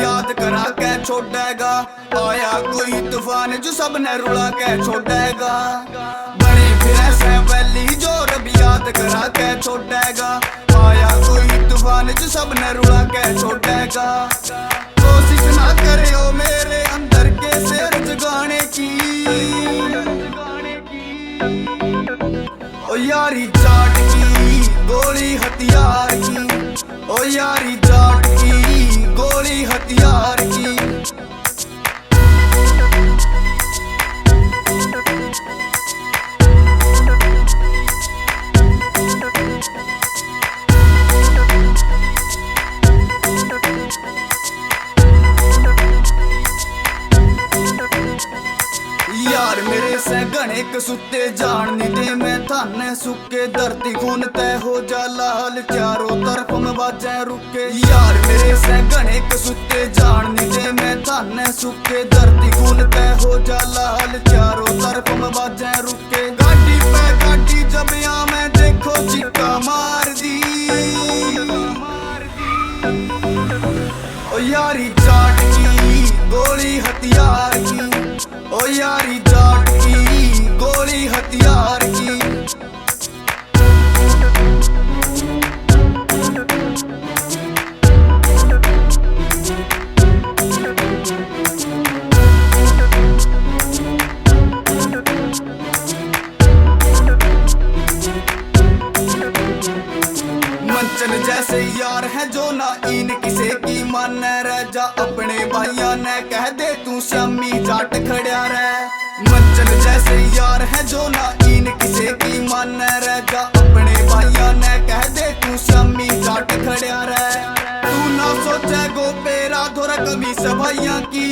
याद करा के छोड़ेगा। आया कोई तूफान जो सबने रुला के छोड़ेगा। बड़े फिर ऐसे वैली जो रब याद करा के छोड़ेगा। आया कोई तूफान जो सबने रुला के छोड़ेगा। कोशिश ना करे ओ मेरे अंदर के शेर जगाने की। ओ यारी जाट की गोली हथियार की। ओ यारी जाट की गोली हथियार की। यार मेरे से घने कसुते जान नी दे मैं थाने सुके। धरती खून तय हो जा लाल चारों तरफ में बाजे रुके। यार मेरे से घने कसुते जान नी दे मैं थाने सुके। धरती खून तय हो जा लाल चारों तरफ में बाजे रुके। गाड़ी पे गाड़ी जब या मैं देखो चिक्का मार दी। ओ यारी जाट की गोली हथियार की। ओ यारी जाट की गोली हथियार की। मंचन जैसे यार है जो ना इन किसे की मान रह जा। अपने भाइया ने कह दे तू श्यामी जाट खड़िया रे। मंचन जैसे यार है जो ना इन किसे की मान रह जा। अपने भाइया ने कह दे तू श्यामी जाट खड़िया रे। तू ना सोचे गो पेरा धोरा कमी से भैया की।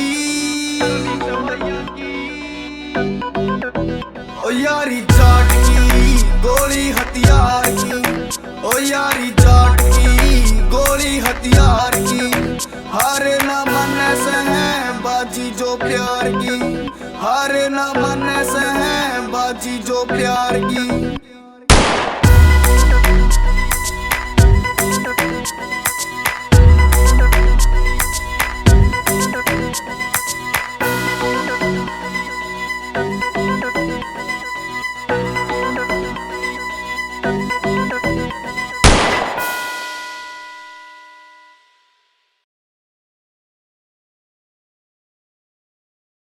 ओ यारी जाट की गोली हथियार की। ओ यारी जाट की गोली हथियार की। हार ना मन से है बाजी जो प्यार की। हार ना मन से है बाजी जो प्यार की।